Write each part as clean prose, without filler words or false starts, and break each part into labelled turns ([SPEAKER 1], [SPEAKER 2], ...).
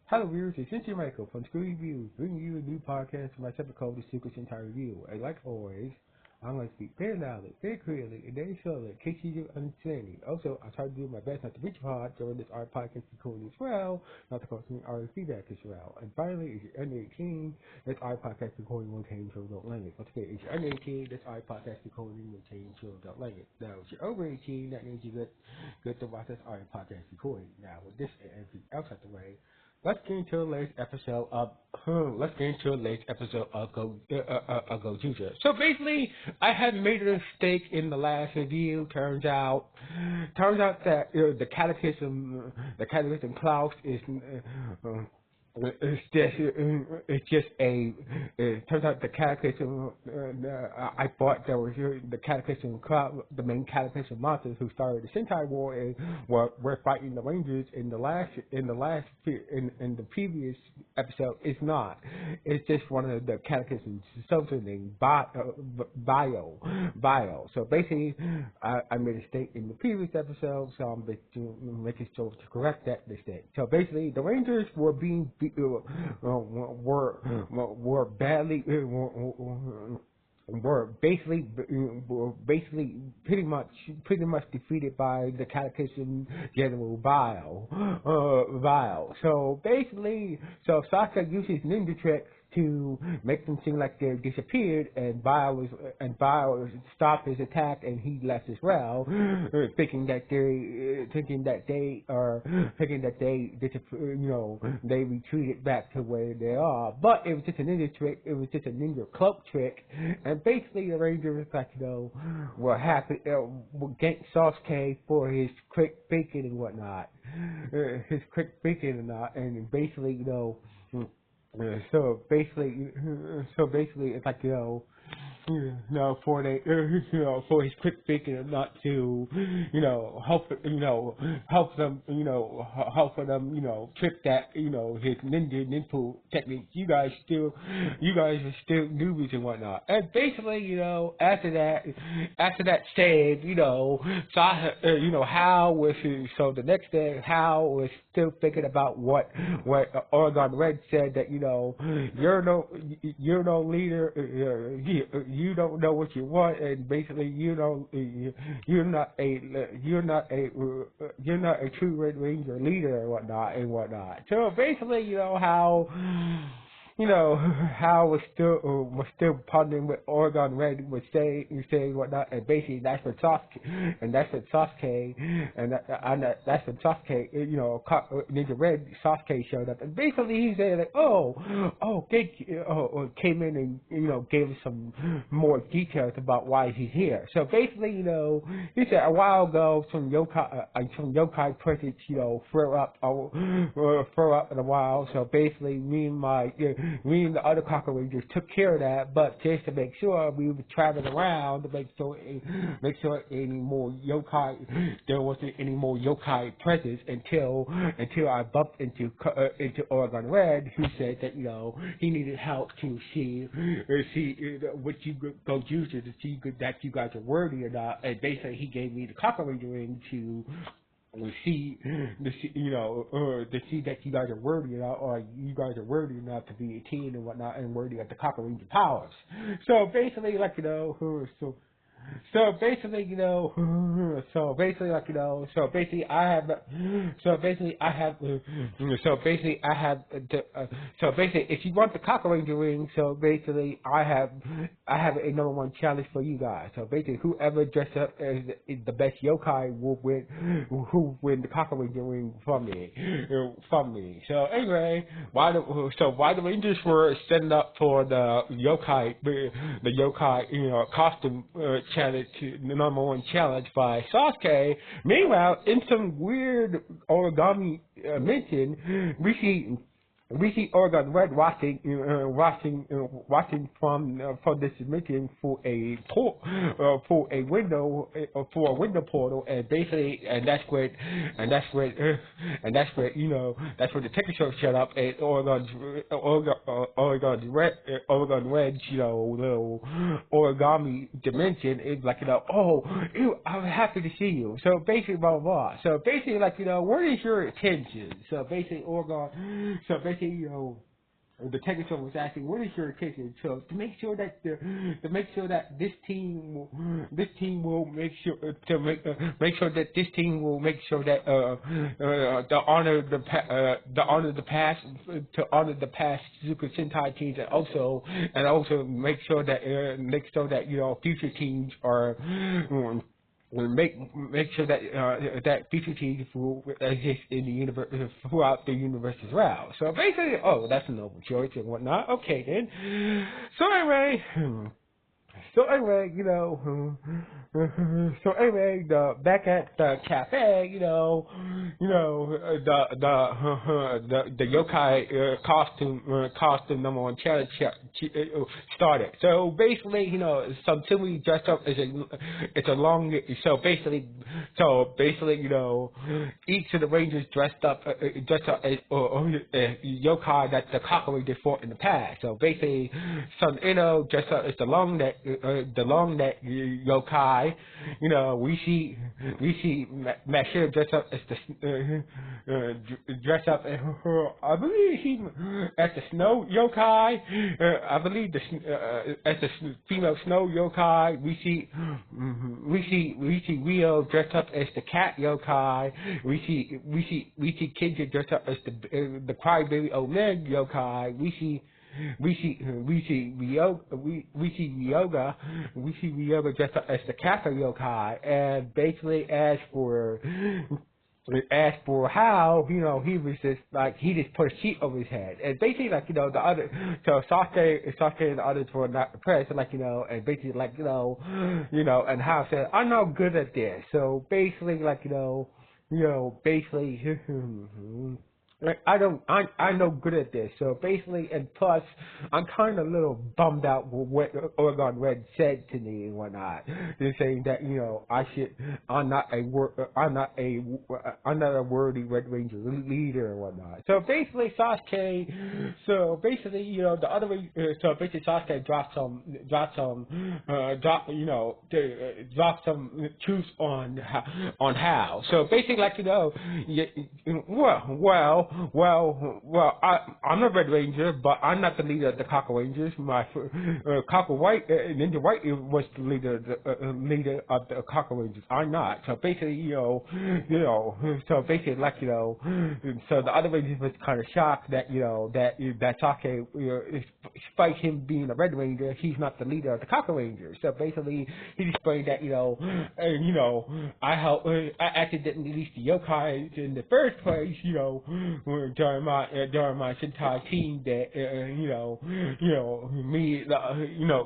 [SPEAKER 1] Hello viewers, it's Sentai Michael from School Reviews, bringing you a new podcast for my separate code, The Secret Sentai Review. And like always, I'm going to speak very loudly, very clearly, and very slowly, in case you don't understand me. Also, I try to do my best not to reach hard during this art podcast recording as well, not to cause any art feedback as well. And finally, if you're under 18, this art podcast recording will contain children language. Once again, if you're under 18, this art podcast recording will contain children language. Now, if you're over 18, that means you're good to watch this art podcast recording. Now, with this and everything else out the way, let's get into the latest episode of Gozyuger. So basically, I had made a mistake in the last review. Turns out that the catechism Klaus is. It turns out the catechism, I thought there was the catechism, the main catechism monsters who started the Sentai War and were fighting the Rangers in the previous episode. It's not. It's just one of the catechisms, something named Bio. So basically, I made a mistake in the previous episode, so I'm making sure to correct that mistake. So basically, the Rangers were being were badly were basically pretty much defeated by the Catechism General Vile. So basically, Sasuke uses ninja tricks to make them seem like they disappeared, and Vile stopped his attack, and he left as well, thinking that they retreated back to where they are. But it was just a ninja trick. It was just a ninja cloak trick, and basically the Rangers were happy, thanked Sasuke for his quick thinking and whatnot, and basically So basically, it's like for his quick thinking and not to, help them, trick that, his ninja technique. You guys are still newbies and whatnot. And basically, after that stage, Hal was, so the next day, Hal was still thinking about what Oregon Red said, that, you're no leader, you don't know what you want, and basically you're not a true Red Ranger leader and whatnot. So basically, Hal was still pondering what Oregon Red was saying whatnot, and basically that's when Sasuke, Ninja Red Sasuke showed up, and basically he said like, came in and gave us some more details about why he's here. So basically, he said a while ago some yokai presence, throw up in a while. So basically, me and the other Cocker Rangers took care of that, but just to make sure, we were traveling around to make sure there wasn't any more yokai presence until I bumped into Oregon Red, who said that he needed help to see what you go use to see that you guys are worthy or not, and basically he gave me the Cocker Ranger ring to see that you guys are worthy enough, or you guys are worthy enough to be a team and whatnot, and worthy of the Cocker Ranger powers. So basically, if you want the Cocker Ranger ring, so basically, I have a #1 challenge for you guys. So basically, whoever dressed up as the best yokai will win the Cocker Ranger ring from me. So anyway, while the Rangers were setting up for the yokai costume challenge, the #1 challenge by Sasuke, meanwhile, in some weird origami mention, we see we see Oregon Red watching from this dimension for a window portal, and basically, that's where the Texas shut up, and Oregon Red, little origami dimension is like, oh, ew, I'm happy to see you. So basically, blah blah blah. So basically, like, what is your attention? So basically, the technical was asking, what is your intention? So to make sure that this team will make sure that to honor the past Super Sentai teams, and also make sure that future teams are. Make sure that that future teams will exist in the universe, throughout the universe as well. So basically, oh, that's a noble choice and whatnot. Okay then. So anyway, back at the cafe, the yokai costume #1 challenge started. So basically, some Tsumi dressed up as it's a long. So basically, each of the rangers dressed up as yokai that the Cockroach fought in the past. So basically, Sun Ino dressed up as the long neck yokai. We see Mashira dressed up as I believe as the snow yokai. I believe as the female snow yokai. We see Rio dressed up as the cat yokai. We see Kinja dressed up as the crybaby old man yokai. We see Ryoga dressed up as the Kappa yokai, and basically as for how, he was just like, he just put a sheet over his head, and basically like, the other, so Sasuke and the others were not impressed, like, and basically like, and how said, I'm not good at this, so basically like, basically, I'm no good at this. So basically, and plus, I'm kind of a little bummed out with what Oregon Red said to me and whatnot. They're saying that, I'm not a worthy Red Ranger leader and whatnot. So basically, Sasuke dropped some truths on how. So basically, like, I'm a Red Ranger, but I'm not the leader of the Cocker Rangers. My Ninja White was the leader of the Cocker Rangers. I'm not. So basically, so the other Rangers was kind of shocked that that Sasuke, despite him being a Red Ranger, he's not the leader of the Cocker Rangers. So basically, he explained that I actually didn't release the yokai in the first place, during my Sentai team, that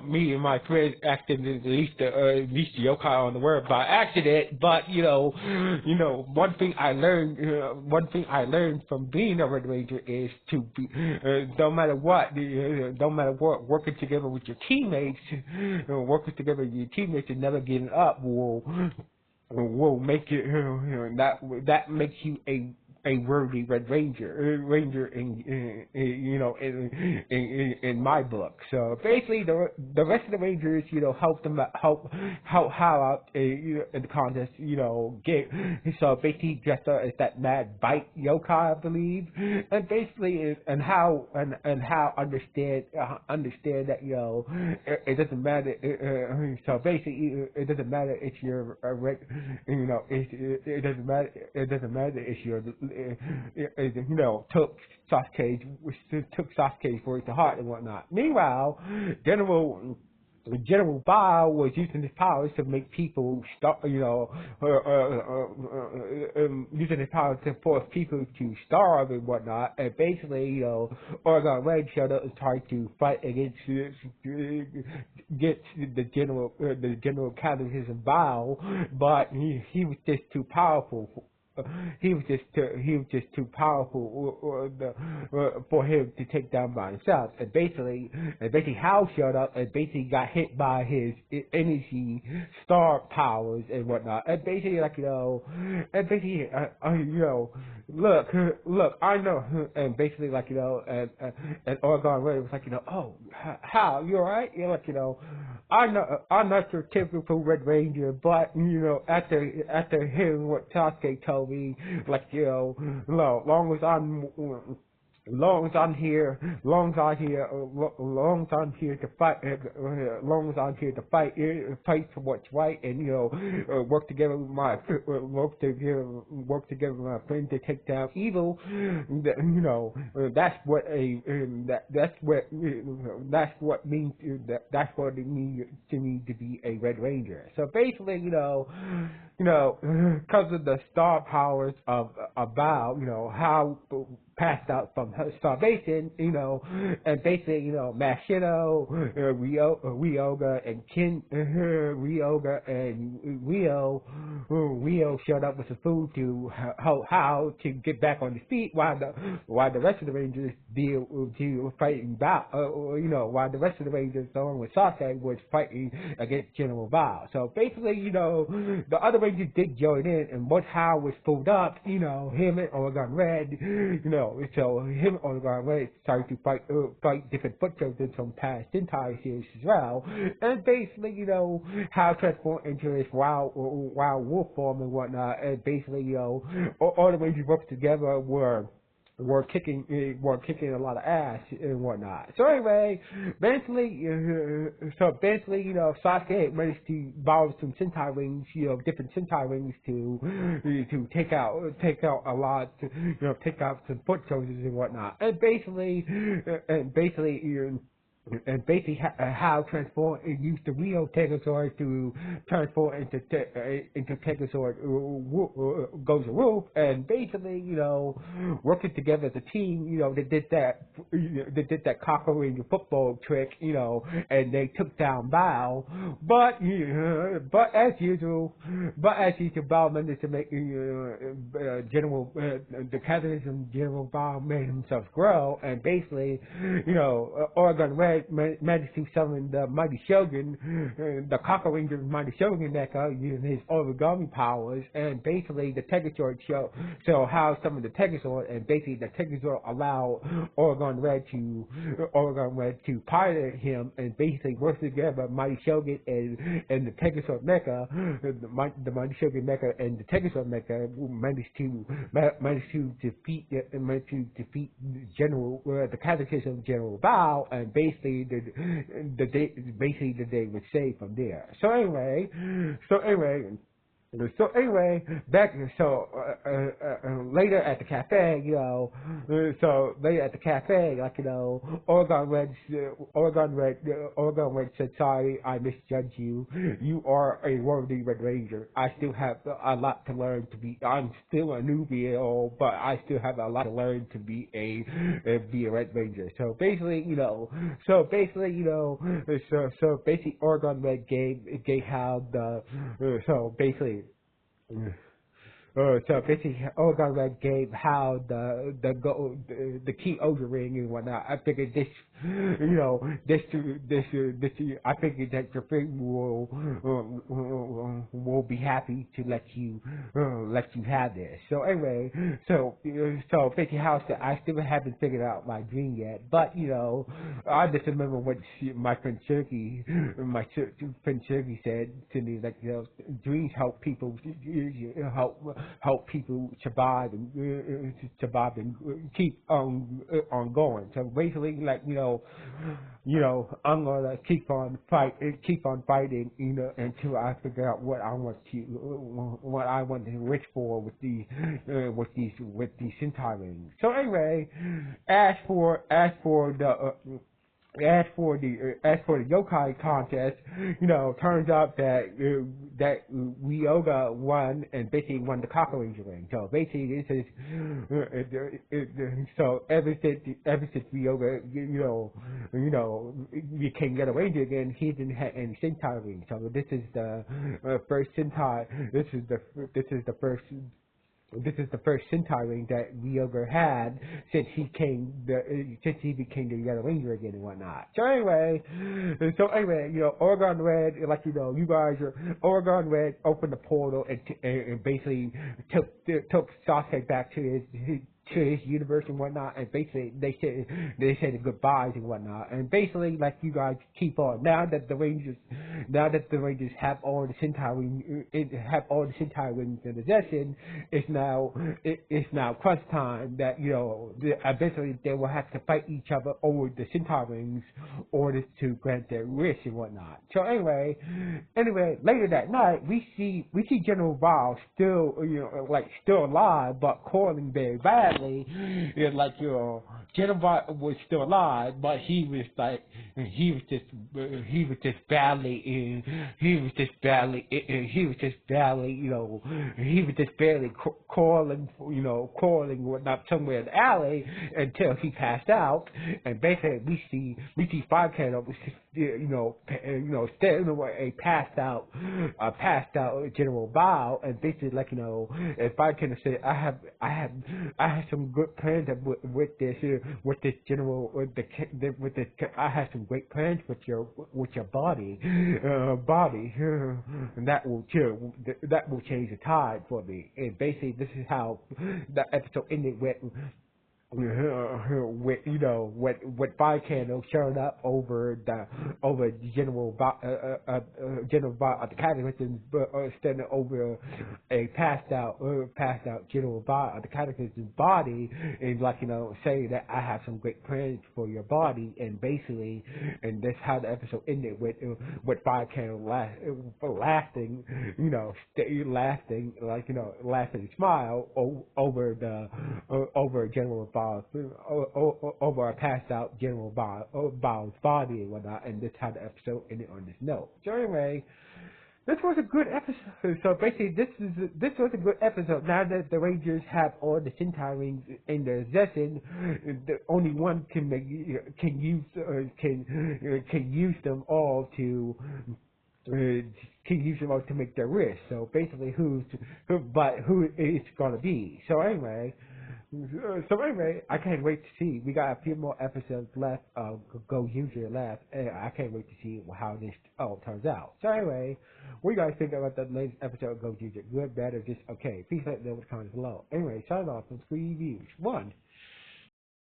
[SPEAKER 1] me and my friends accidentally released the yokai on the world by accident. But one thing I learned from being a Red Ranger is to be no matter what, working together with your teammates, and never giving up will make it that makes you a worthy Red Ranger in my book. So basically, the rest of the Rangers, help out in the contest, so basically dressed up as that mad bite yokai, I believe, and basically how understand that it doesn't matter. So basically, it doesn't matter if you're a Red, it doesn't matter if you're took Sasuke's voice to heart and whatnot. Meanwhile, General Bao was using his powers to make people using his powers to force people to starve and whatnot. And basically, Oregon Red showed up and tried to fight against the general catechism Bao, but he was just too powerful he was just too powerful for him to take down by himself. And basically Hal showed up and basically got hit by his energy star powers and whatnot. And basically look, I know. And basically and Oregon Red was like, oh, Hal, you alright? You're like, I'm not your typical Red Ranger, but after hearing what Sasuke told me, like, long as I'm here to fight, fight for what's right, and work together with my friend to take down evil. That's what it means to me to be a Red Ranger. So basically, because of the star powers of Bao, how passed out from her starvation, and basically, Mashino, Ryoga, and Ryoga and Rio showed up with some food to how to get back on his feet, while the rest of the Rangers deal to fighting Bao, while the rest of the Rangers, along with Sasuke, was fighting against General Bao. So basically, the other Rangers did join in, and once Hal was pulled up, him and Oregon Red, so him and Oregon Red started to fight different foot soldiers from past Sentai series as well, and basically, Hal transformed into his wild wolf form and whatnot, and basically, all the Rangers worked together were kicking a lot of ass and whatnot. So anyway, eventually, Sasuke managed to borrow some Sentai rings, different Sentai rings to take out a lot, take out some foot soldiers and whatnot. And basically, how transform and use the Rio Tegazord to transform into Tegazord Gozyuger, and basically, working together as a team, they did that cocker in the football trick, and they took down Bao, but as usual, Bao managed to make the catechism General Bao made himself grow, and basically, Oregon Red managed to summon the Mighty Shogun, the Cocker Ranger Mighty Shogun Mecha, using his origami powers, and basically the Tegazord so how summoned the Tegazord, and basically the Tegazord allowed Oregon Red to pilot him, and basically work together, Mighty Shogun and the Tegazord Mecha, the Mighty Shogun Mecha and the Tegazord Mecha managed to defeat General the Catechism General Bao, and basically the day was saved from there. So anyway, later at the cafe, Oregon Red said, "Sorry, I misjudged you. You are a worthy Red Ranger. I still have a lot to learn to be. I'm still a newbie, but I still have a lot to learn to be a Red Ranger." So basically, Oregon Red gave Hal Oregon Red gave Hal the key Ogre ring and whatnot. I figured I figured that the thing will be happy to let you have this. So anyway, basically Hal said, I still haven't figured out my dream yet, but I just remember what my friend Sergey said to me, like, dreams help people survive and keep on going. So basically, like, I'm gonna keep on fighting, until I figure out what I want to wish for with these Sentai rings. So anyway, as for the yokai contest, turns out that Ryoga won and basically won the Cocker Ranger ring. So basically, this is so ever since Ryoga became Yellow Ranger again, he didn't have any Sentai rings. So this is the first Sentai. This is the first this is the first Sentai ring that Gozyuger had since since he became the Yellow Ranger again and whatnot. So anyway, Oregon Red, like you guys, Oregon Red opened the portal and basically took Sasuke back to his universe and whatnot, and basically they said goodbyes and whatnot, and basically like you guys keep on now that the Rangers have all the Sentai rings in possession. It's now crunch time that eventually they will have to fight each other over the Sentai rings in order to grant their wish and whatnot. So anyway, later that night we see General Bao still alive but coiling very badly. General Bao was still alive, but he was just barely crawling whatnot somewhere in the alley until he passed out. And basically we see Five Candle standing over a passed out General Bao, and basically and Five Candle said, I have some good plans with this general I have some great plans with your body, and that will change the tide for me. And basically this is how the episode ended with Five Candle showing up over General Bao at the Catechism, standing over a passed out General Bao at the Catechism's body, and saying that I have some great plans for your body, and basically, and that's how the episode ended with Five Candle lasting smile over General Bao. Over a passed out General Bao's body and whatnot, and that's how the episode ended on this note. So anyway, this was a good episode. So basically, this was a good episode. Now that the Rangers have all the Sentai rings in their possession, the only one can use them all to make their wish. So basically, who it's gonna be? So anyway, I can't wait to see. We got a few more episodes left of Gozyuger left, and I can't wait to see how this all turns out. So anyway, what do you guys think about the latest episode of Gozyuger? Good, bad, or just okay? Please let me know in the comments below. Anyway, sign off from 3 Reviews. 1.